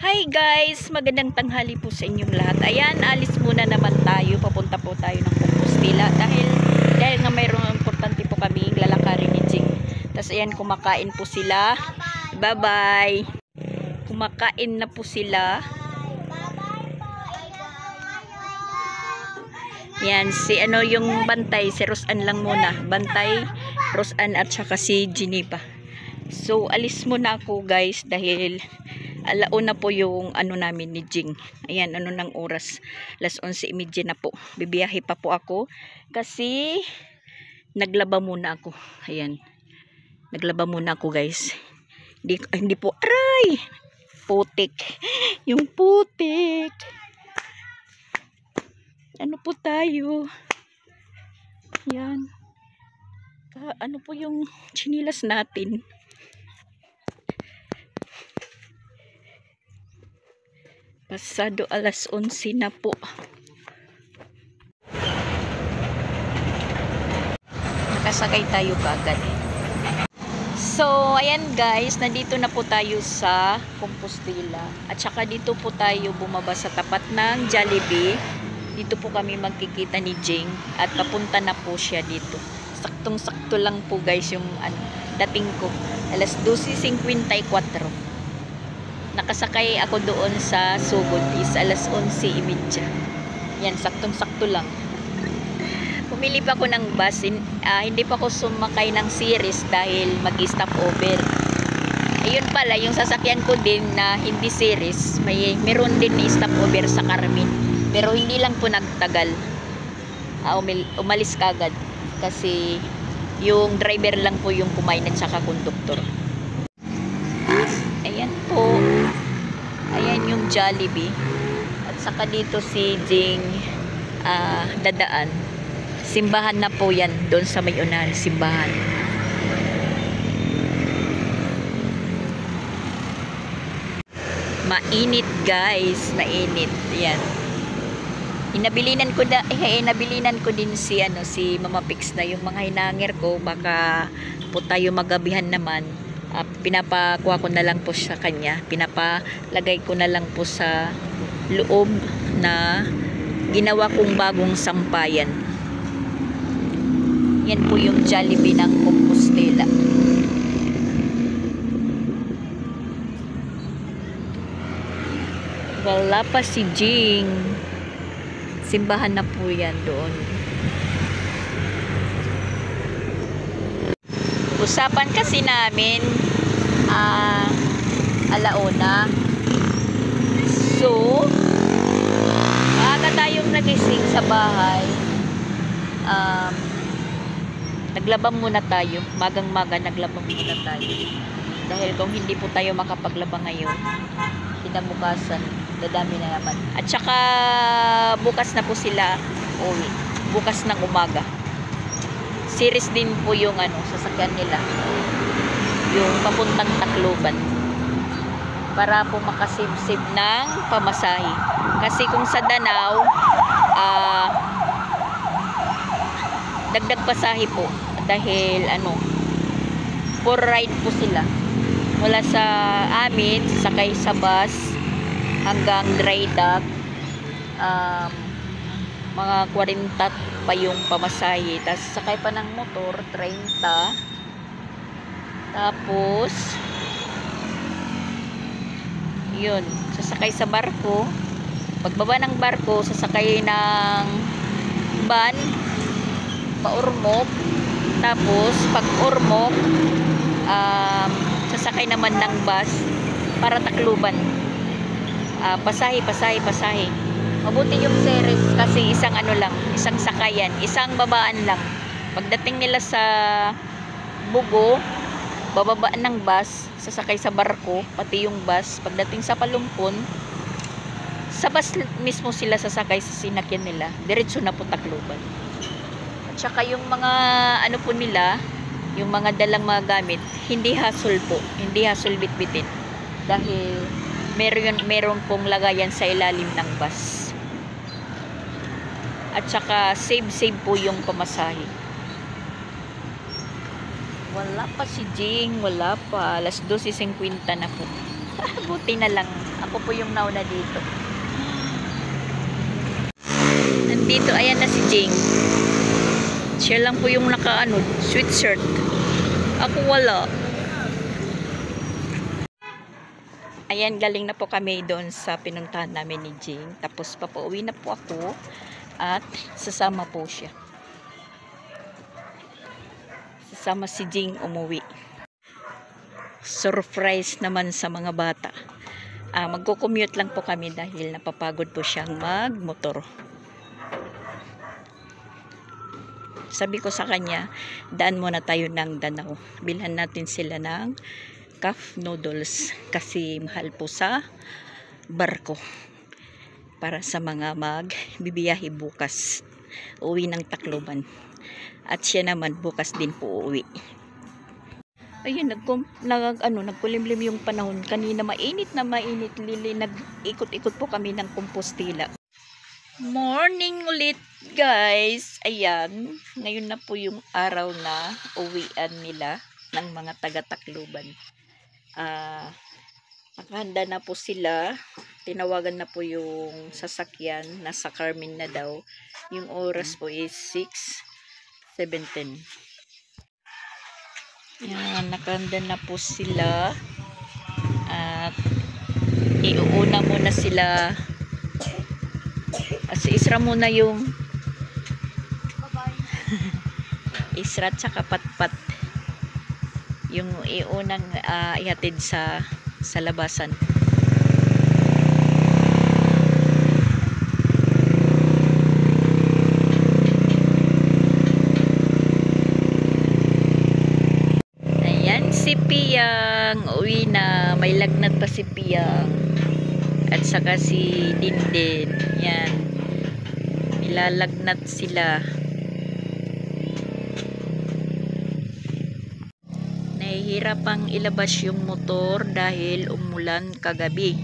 Hi guys! Magandang tanghali po sa inyong lahat. Ayan, alis muna naman tayo. Papunta po tayo ng Compostela dahil nga mayroong importante po kami lalakarin ni Jing. Tapos ayan, kumakain po sila. Bye bye! Kumakain na po sila. Yan, si ano yung bantay, si Rosan lang muna. Bantay, Rosan at saka si Geneva. So, alis muna ako guys dahil alauna po yung ano namin ni Jing. Ayan, ano ng oras. 11:30 na po. Bibiyahe pa po ako kasi naglaba muna ako. Ayan. Naglaba muna ako guys. Hindi po, aray! Putik. Yung putik. Ano po tayo? Yan. Ano po yung chinilas natin? Pasado 11:00 na po. Nakasakay tayo kagad. So, ayan guys, nandito na po tayo sa Compostela. At saka dito po tayo bumaba sa tapat ng Jollibee. Dito po kami magkikita ni Jing at papunta na po siya dito. Saktong-sakto lang po guys yung dating ko. 12:54. Nakasakay ako doon sa Sugod is 11:30. Yan, saktong-sakto lang. Pumili pa ako ng bus. Hindi pa ako sumakay ng series dahil mag-stop over. Ayun pala, yung sasakyan ko din na hindi series, meron din na stop over sa Carmen. Pero hindi lang po nagtagal. Umalis kagad. Kasi yung driver lang po yung kumain at saka konduktor. Ayan po. Ayan yung Jollibee. At saka dito si Jing dadaan. Simbahan na po yan. Doon sa may unahan. Simbahan. Mainit guys. Mainit. Ayan. Inabilinan ko din si Mama Pix na yung mga hinangir ko. Baka po tayo magabihan naman. Pinapakuha ko na lang po sa kanya. Pinapalagay ko na lang po sa loob na ginawa kong bagong sampayan. Yan po yung Jollibee ng Compostela. Wala pa si Jing. Simbahan na po yan doon. Usapan kasi namin alauna. So, maaga tayong nagising sa bahay. Naglaba muna tayo. Magang-maga naglaba muna tayo. Dahil kung hindi po tayo makapaglaba ngayon, kinabukasan, dadami na naman. At saka, bukas na po sila uwi. Bukas ng umaga. Series din po yung sasakyan nila. Yung papuntang Tacloban. Para po makasave-save ng pamasahe. Kasi kung sa Danau, dagdag pasahe po. Dahil for ride po sila. Mula sa amin, sakay sa bus hanggang dry dock, mga 40 pa yung pamasahe. Tapos sakay pa ng motor 30. Tapos yun, sasakay sa barko. Pagbaba ng barko, sasakay ng van pa Ormoc. Tapos pag Ormoc, sasakay naman ng bus para Tacloban. Pasahe. Mabuti yung series kasi isang isang sakayan, isang babaan lang. Pagdating nila sa Bugo, bababa ng bus, sasakay sa barko, pati yung bus. Pagdating sa Palumpon, sa bus mismo sila sasakay sa sinakyan nila. Diretso na po Tacloban. At saka yung mga po nila, yung mga dalang mga gamit, hindi hassle po. Hindi hassle bitbitin. Dahil meron pong lagayan sa ilalim ng bus. At saka save po yung pamasahe. Wala pa si Jing, wala pa. 12:50 na po. Buti na lang. Ako po yung nauna dito. Nandito, ayan na si Jing. Siya lang po yung sweatshirt. Ako wala. Ayan, galing na po kami doon sa pinuntahan namin ni Jing. Tapos papauwi na po ako at sasama po siya. Sasama si Jing umuwi. Surprise naman sa mga bata. Magko-commute lang po kami dahil napapagod po siyang magmotor. Sabi ko sa kanya, daan muna tayo ng Danao. Bilhan natin sila ng cup noodles kasi mahal po sa barko. Para sa mga magbibiyahe bukas. Uwi ng Tacloban. At siya naman bukas din po uuwi. Ayun, nagkulimlim yung panahon. Kanina mainit na mainit. Nag-ikot-ikot po kami ng Compostela. Morning ulit, guys. Ayan, ngayon na po yung araw na uwian nila ng mga taga-Tacloban. Nakahanda na po sila. Tinawagan na po yung sasakyan. Nasa Carmen na daw. Yung oras po is 6:17. Yan, nakahanda na po sila. At iuuna muna sila. Kasi Isra muna yung Isra tsaka Patpat. Yung iunang ihatid sa labasan. Si Piyang uwi na, may lagnat pa si Piyang at saka si Dindin. Yan, nilalagnat sila. Nahihirapang ilabas yung motor dahil umulan kagabi.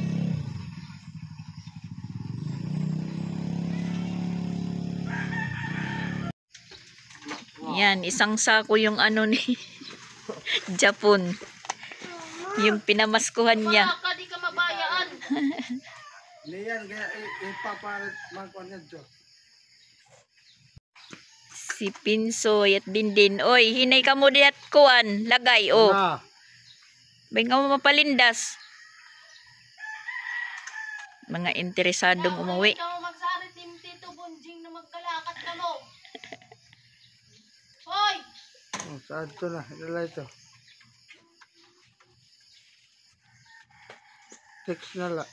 Yan, isang sako yung ni Japon. Yung pinamaskuhan niya. Di ka mabayaan. Liyan, kaya ipapalit magkuhan niya dyan. Si Pinsoy at Dindin. Oy, hinay ka mo diat kuan. Lagay, oh. Bay nga mo mapalindas. Mga interesadong umuwi. Ikaw magsarit ni Tito Bunjing na magkalakat ka mo. Hoy! Saan ito na? Ilala ito. Text na lang.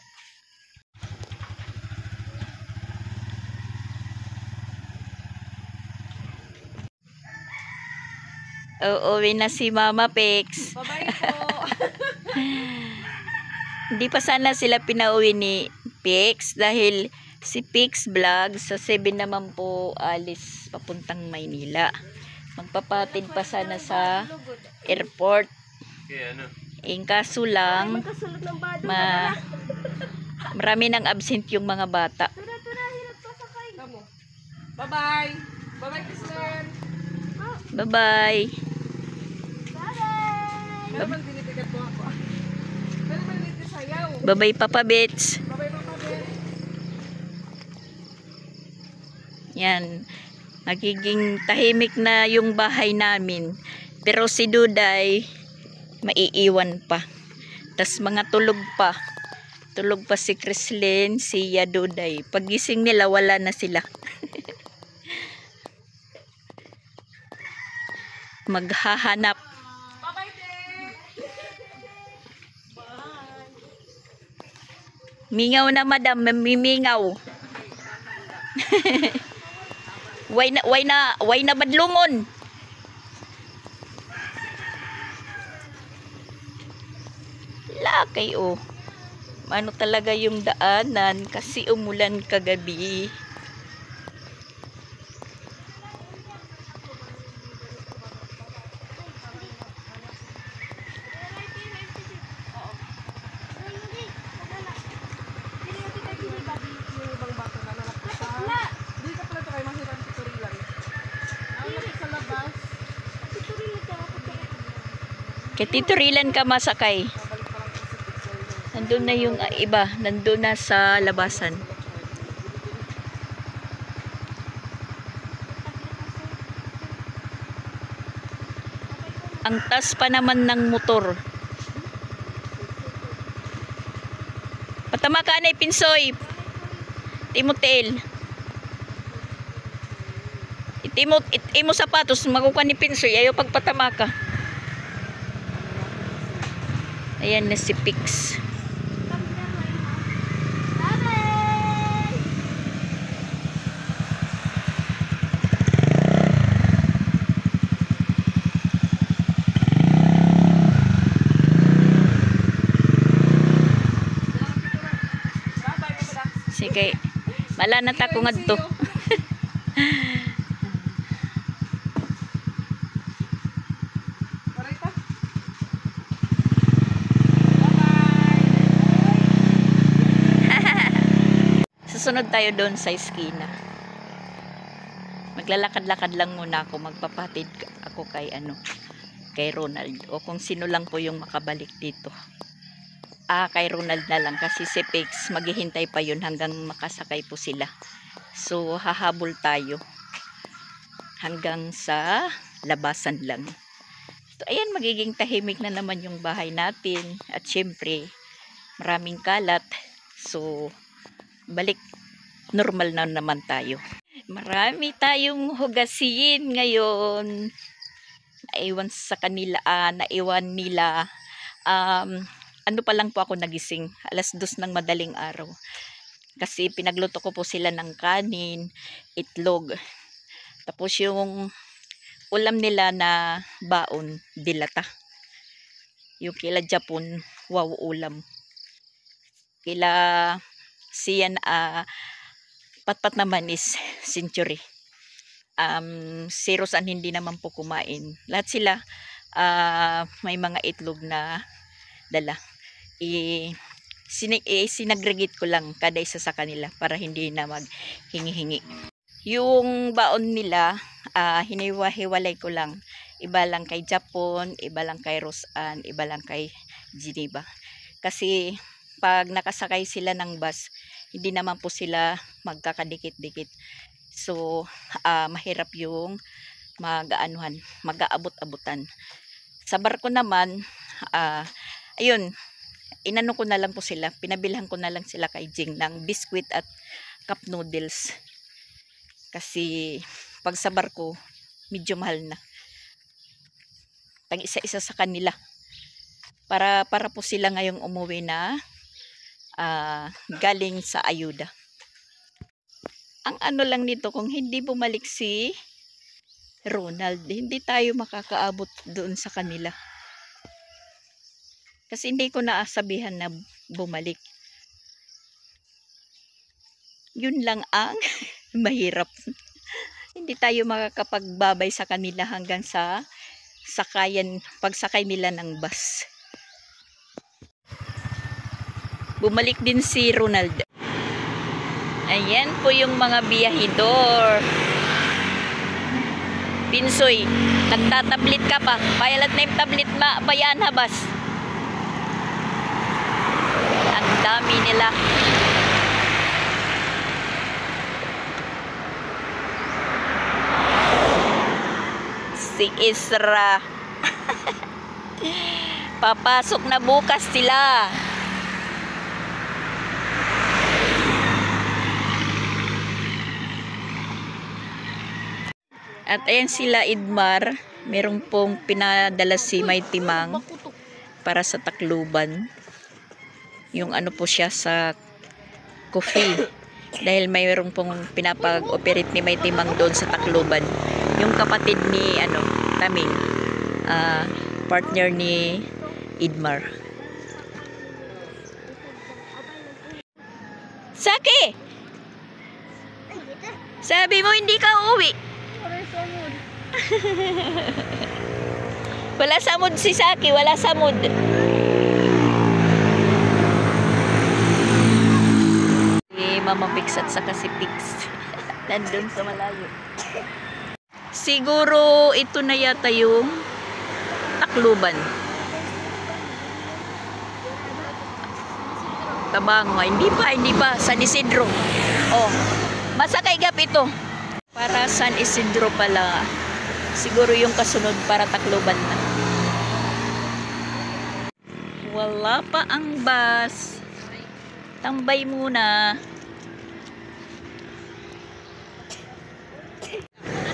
Uuwi na si Mama Pex. Bye-bye po. Hindi pa sana sila pinauwi ni Pex dahil si Pex Vlog sa 7 naman po alis papuntang Maynila. Magpapatid pa sana sa airport. In kaso lang marami nang absent yung mga bata. Bye-bye. Bye-bye, Kristen. Bye-bye. Meron dinitigat po ako. Meron sayaw. Bye-bye, Papa Bits. Bye-bye, Papa Ben. Yan. Magiging tahimik na yung bahay namin. Pero si Duday, maiiwan pa. Tas mga tulog pa. Tulog pa si Crislin, si Duday. Pagising nila, wala na sila. Maghahanap. Bye-bye, Dave. Mingaw na, madam. Mimingaw. Way na badlungon. Lakay, oh. Ano talaga yung daanan kasi umulan kagabi. Kay Tito Rilan ka masakay. Nandun na yung iba. Nandun na sa labasan. Ang tas pa naman ng motor. Patama ka na Pinsoy. Timotel. Itimo sapatos. Makukuha ni Pinsoy. Ayaw pagpatama ka. Ayan na si Pix. Sige. Mala na ta ko ngadto. Susunod tayo doon sa eskina. Maglalakad-lakad lang muna ako. Magpapatid ako kay Ronald. O kung sino lang po yung makabalik dito. Kay Ronald na lang. Kasi si Pix, maghihintay pa yun hanggang makasakay po sila. So, hahabol tayo. Hanggang sa labasan lang. So, ayan, magiging tahimik na naman yung bahay natin. At syempre, maraming kalat. So, balik normal na naman tayo. Marami tayong hugasin ngayon. Naiwan sa kanila, naiwan nila. Ano pa lang po ako nagising, 2:00 ng madaling araw. Kasi pinagluto ko po sila ng kanin, itlog. Tapos yung ulam nila na baon, dilata. Yung kila Japon, wow ulam. Kila Sian, patpat naman is century. Si Rosan hindi naman po kumain. Lahat sila may mga itlog na dala. Sinagregate ko lang kada isa sa kanila para hindi na maghingi-hingi. Yung baon nila, hiniwa-hiwalay ko lang. Iba lang kay Japon, iba lang kay Rosan, iba lang kay Geneva. Kasi pag nakasakay sila ng bus, hindi naman po sila magkakadikit-dikit. So, mahirap yung mag-aabot-abutan. Sa barko naman, ayun, inano ko na lang po sila, pinabilhan ko na lang sila kay Jing ng biskwit at cup noodles. Kasi pag sa barko, medyo mahal na. Tag isa-isa sa kanila. Para po sila ngayong umuwi na galing sa ayuda. Ang ano lang nito, kung hindi bumalik si Ronald, hindi tayo makakaabot doon sa kanila. Kasi hindi ko naasabihan na bumalik. Yun lang ang mahirap. Hindi tayo makakapagbabay sa kanila hanggang sa pagsakay nila ng bus. Bumalik din si Ronald. Ayan po yung mga biyahidor. Pinsoy, nagtatablit ka pa. Payalat na yung tablet bayaan habas. Ang dami nila. Si Isra. Papasok na bukas sila. At ayan sila Idmar, merong pong pinadala si May Timang para sa Tacloban. Yung ano po siya sa coffee. Dahil mayroong pong pinapag-operate ni May Timang doon sa Tacloban. Yung kapatid ni Taming, partner ni Idmar. Saki! Sabi mo hindi ka uuwi. Wala samod si Saki, wala samod. Si Mama Pix at saka si Pix nandun sa malayo. Siguro ito na yata yung Tacloban. Tabango. Hindi pa. San Isidro. Oh, masakay gap ito. Para San Isidro pala. Siguro yung kasunod para Tacloban na. Wala pa ang bus. Tambay muna.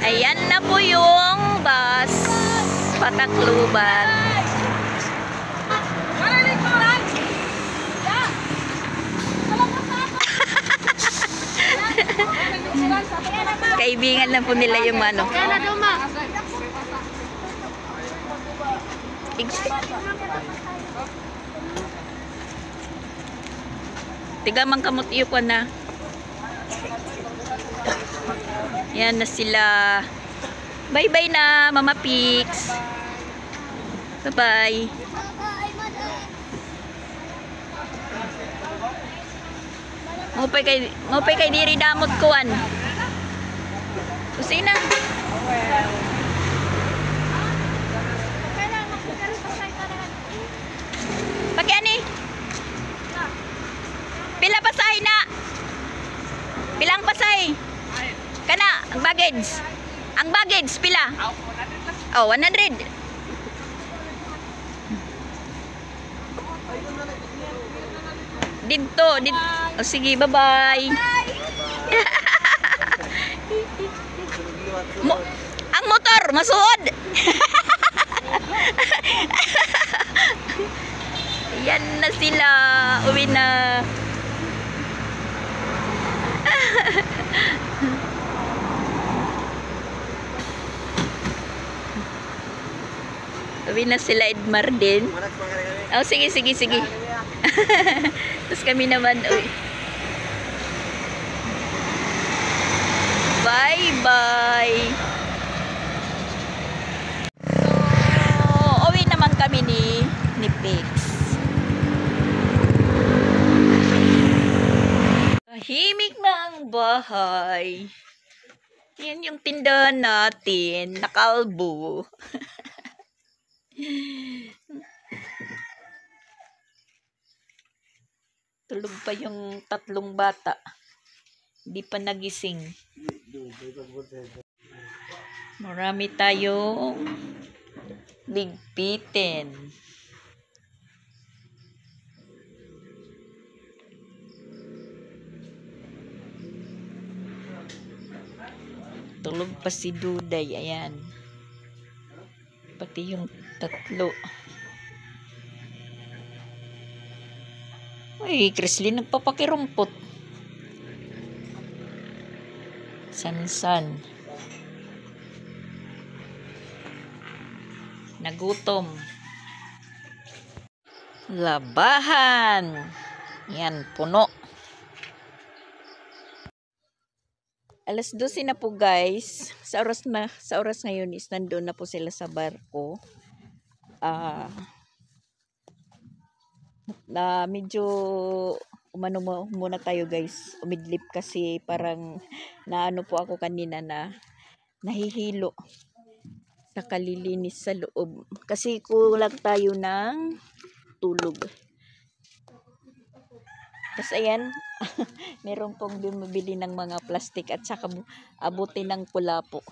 Ayan na po yung bus. Patacloban. Kaibigan lang po nila yung ano. Tiga mang kamot iyo ko na. Yan na sila. Bye-bye na, Mama Pix. Bye-bye. Mopay kay diri damot kuan. Kusina. Pagi ani? Pila pasay na? Pilang pasay? Kana, ang baggage. Ang baggage, pila? Oh, 100. Dito. Oh, sige, bye-bye. Ang motor, masuod. Yan na sila. Uwi na. Uwi na sila Edmar din. Oh, sige. Tapos kami naman, uwi. Bye-bye. So, uwi naman kami ni Pix. Tahimik na ang bahay. Yan yung tindahan natin. Nakalbo. Tulog pa yung 3 bata. Hindi pa nagising. Marami tayong ligpitin. Tulog pa si Duday. Ayan. Pati yung 3. Ay, Chrislyn, nagpapakirumpot. San. Nagutom. Labahan. Yan, puno. Alas 12 na po guys. Sa oras ngayon is nandoon na po sila sa barko. Medyo umano muna tayo guys. Umidlip kasi parang naano po ako kanina na nahihilo sa kalilinis sa loob. Kasi kulang tayo ng tulog. Tapos ayan, meron pong bumibili ng mga plastic at saka abuti ng kulapo.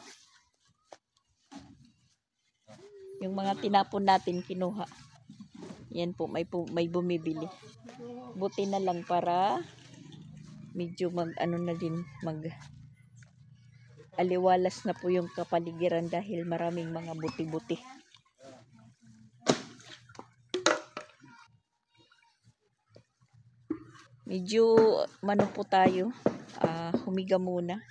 Yung mga tinapon natin kinuha. Yan po, may bumibili. Buti na lang para medyo aliwalas na po yung kapaligiran dahil maraming mga buti-buti. Medyo po tayo, humiga muna.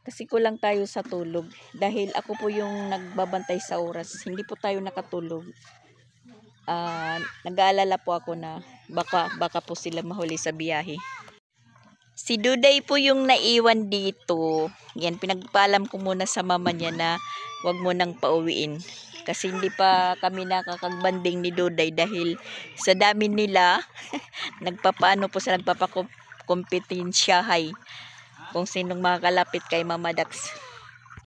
Kasi kulang tayo sa tulog. Dahil ako po yung nagbabantay sa oras. Hindi po tayo nakatulog. Nag-aalala po ako na baka po sila mahuli sa biyahe. Si Duday po yung naiwan dito. Yan, pinagpaalam ko muna sa mama niya na wag mo nang pauwiin. Kasi hindi pa kami nakakagbanding ni Duday dahil sa dami nila, nagpapakompetensyahay kung sinong makakalapit kay Mama Dax.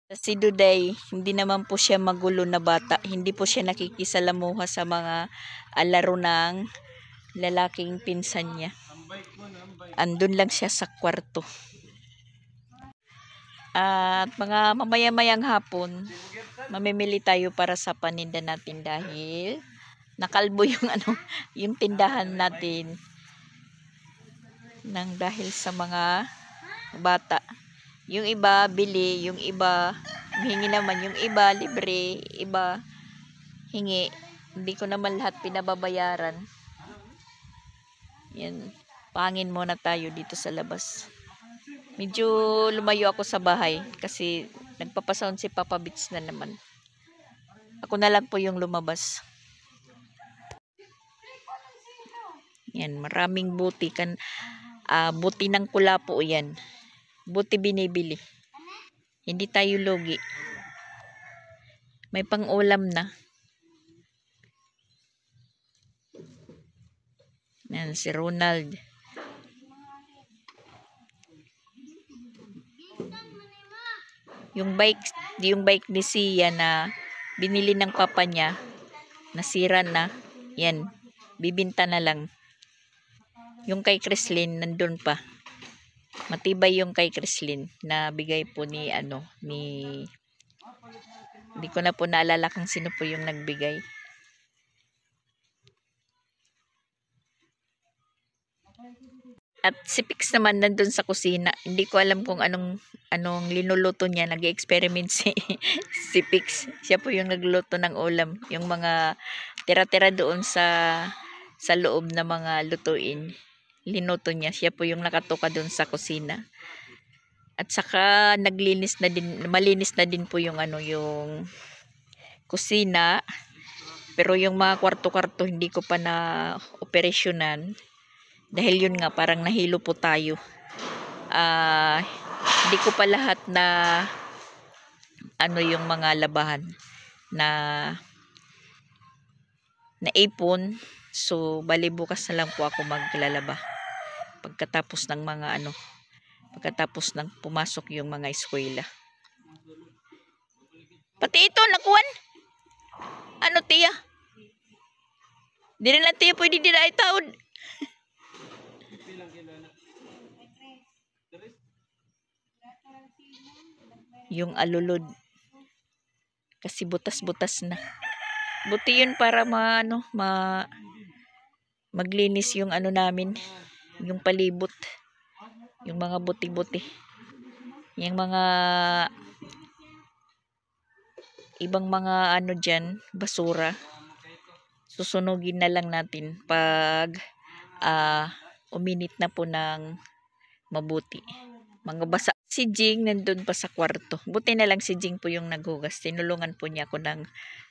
Si Duday, hindi naman po siya magulo na bata. Hindi po siya nakikisalamuha sa mga alaro ng lalaking pinsan niya. andun lang siya sa kwarto. At mga mamaya-mayang hapon, mamimili tayo para sa paninda natin dahil nakalbo yung yung tindahan natin nang dahil sa mga bata. Yung iba bili, yung iba hingi naman, yung iba libre, iba hingi. Hindi ko naman lahat pinababayaran. Yan, pangin muna tayo dito sa labas. Medyo lumayo ako sa bahay kasi nagpapasound si Papa Beats na naman. Ako na lang po yung lumabas. Yan, maraming buti buti ng kulapo yan. Buti binibili. Hindi tayo lugi. May pang-ulam na. Yan, si Ronald. Yung bike ni Sia na binili ng papa niya, nasira na. Yan, bibinta na lang. Yung kay Chrislyn nandun pa. Matibay yung kay Chrislyn na bigay po ni hindi ko na po naalala kung sino po yung nagbigay. At si Pix naman nandun sa kusina. Hindi ko alam kung anong linuluto niya. Nag-experiment si Pix. Siya po yung nagluto ng ulam. Yung mga tira-tira doon sa loob na mga lutuin. Linuto niya. Siya po yung nakatoka doon sa kusina. At saka malinis na din po yung yung kusina. Pero yung mga kwarto-kwarto hindi ko pa na operasyonan. Dahil yun nga, parang nahilo po tayo. Hindi ko pa lahat na yung mga labahan na ipon. So, bali bukas na lang po ako maglalaba. Pagkatapos ng mga pagkatapos ng pumasok yung mga eskwela. Pati ito, nakuhan. Tiya? Di na lang tiya pwede di na itaod. Yung alulod. Kasi butas-butas na. Buti yun para maglinis yung namin. Yung palibot. Yung mga buti-buti. Yung mga ibang mga dyan, basura. Susunugin na lang natin pag uminit na po ng mabuti. Mga basa. Si Jing nandun pa sa kwarto. Buti na lang si Jing po yung naghugas. Tinulungan po niya ako ng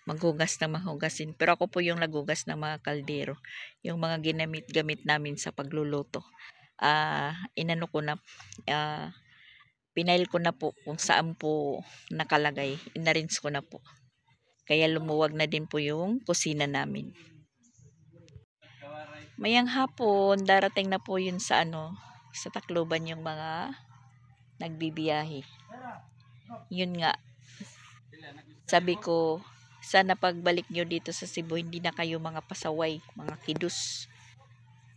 maghugas na mahugasin. Pero ako po yung naghugas ng mga kaldero. Yung mga ginamit-gamit namin sa pagluluto. Inano ko na, pinail ko na po kung saan po nakalagay. Inarinse ko na po. Kaya lumuwag na din po yung kusina namin. Mayang hapon, darating na po yun sa sa Tacloban yung mga nagbibiyahe. Yun nga. Sabi ko, sana pagbalik nyo dito sa Cebu, hindi na kayo mga pasaway, mga kidus.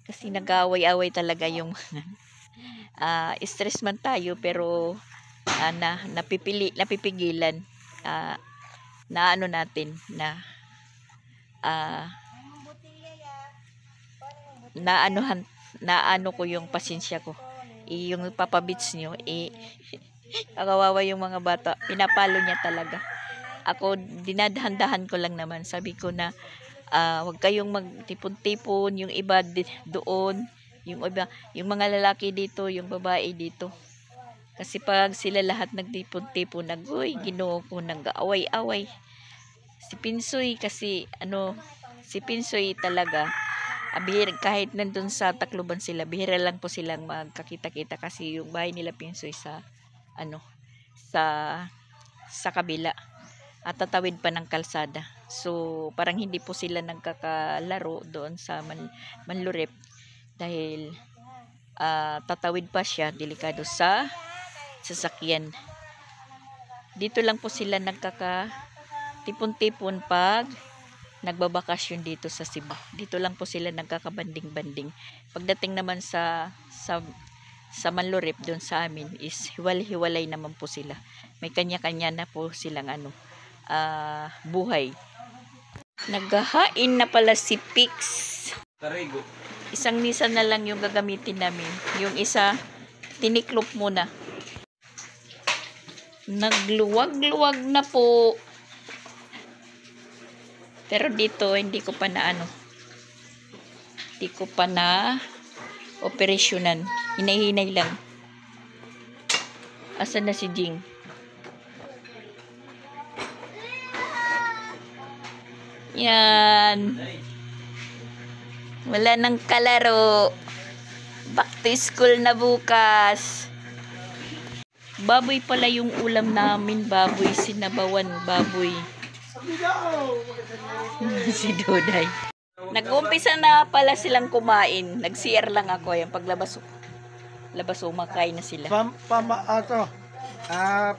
Kasi nag-away-away talaga yung stress man tayo, pero napipigilan. Natin naano ko yung pasensya ko. Yung Papa Beats nyo, kawawa yung mga bata. Pinapalo niya talaga. Ako, dinadahan-dahan ko lang naman. Sabi ko na, wag kayong magtipon-tipon, yung iba doon, yung iba, yung mga lalaki dito, yung babae dito. Kasi pag sila lahat nagtipon-tipon, Ginoo ko, nag-away-away. Si Pinsoy kasi, si Pinsoy talaga, kahit nandun sa Tacloban sila, bihira lang po silang magkakita-kita kasi yung bahay nila Pinsoy sa sa kabila at tatawid pa ng kalsada. So parang hindi po sila nagkakalaro doon sa Manlurep dahil tatawid pa siya, delikado sa sasakyan. Dito lang po sila nagkakatipon-tipon pag nagbabakasyon dito sa Cebu. Dito lang po sila nagkakabanding-banding. Pagdating naman sa Manlurip doon sa amin is hiwalay naman po sila. May kanya-kanya na po silang buhay. Naghahain na pala si Pix. Tarigo. Isang Nissan na lang yung gagamitin namin. Yung isa, tiniklop muna. Nagluwag-luwag na po. Pero dito, hindi ko pa na Hindi ko pa na operasyonan. Hinay-hinay lang. Asan na si Jing? Yan. Wala nang kalaro. Back to school na bukas. Baboy pala yung ulam namin. Baboy, sinabawan, baboy. Si Duday. Nag-umpisa na pala silang kumain. Nag-CR lang ako. Yung paglabas umakain na sila.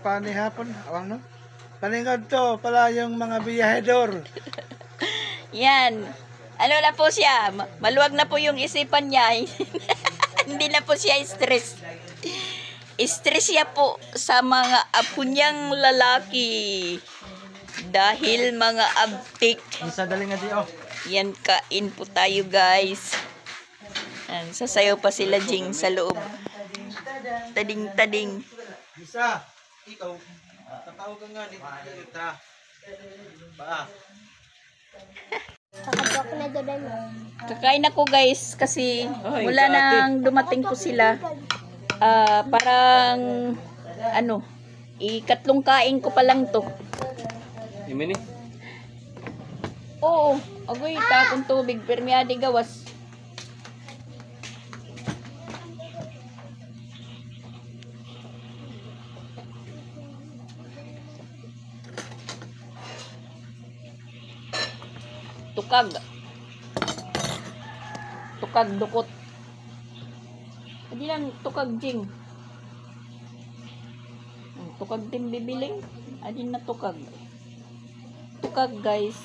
Panihapon, awang no? Paningod to, pala yung mga biyahedor. Yan. Ano na po siya? Maluwag na po yung isipan niya. Hindi na po siya stress. Stress siya po sa mga apo niyang lalaki. Dahil mga abtik. Isa dali nga di, oh. Yan, kain po tayo guys. Yan, sasayaw pa sila Jing sa loob. Tading-tading. Isa, ikaw, tatawag ka nga dito. Kakain ako guys kasi wala nang dumating po sila. Parang ikatlong kain ko pa lang to. Imini? Oo, agoy takong tubig permiadi gawas. Tukag dukot. Hindi lang tukag Jing. Tukag din bibiling. Adin na tukag. Tukag guys.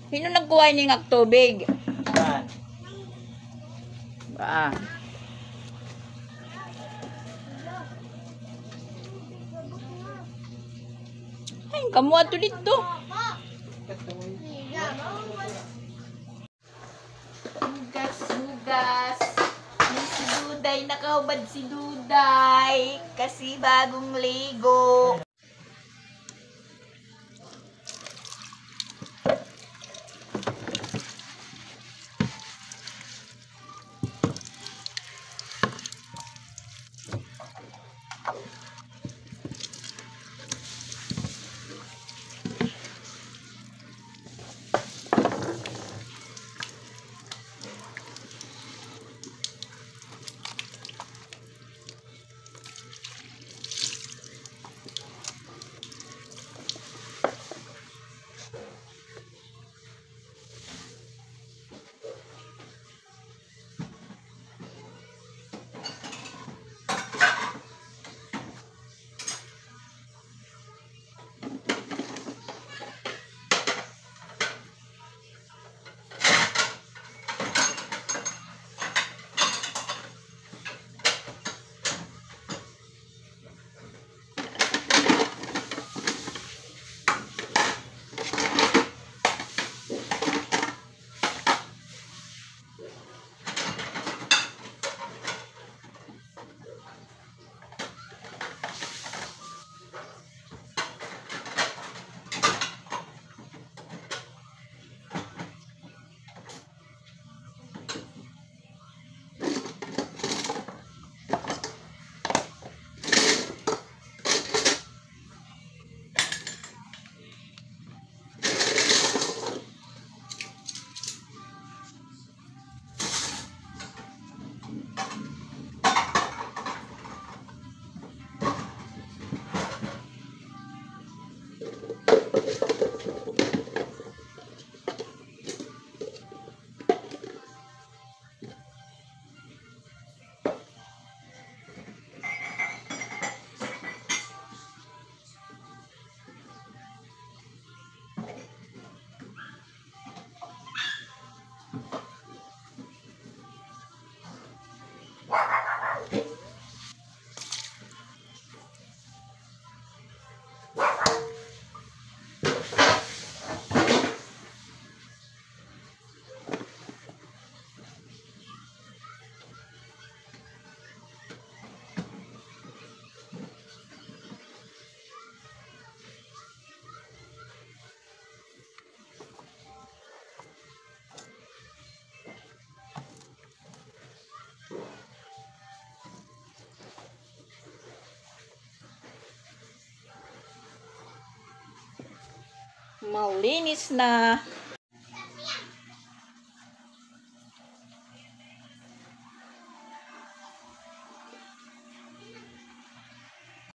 Sino nagkuha niyo ng tubig? Ay, kamu ato dito. Hugas. Si Duday, nakahubad si Duday. Kasi bagong ligo. Malinis na.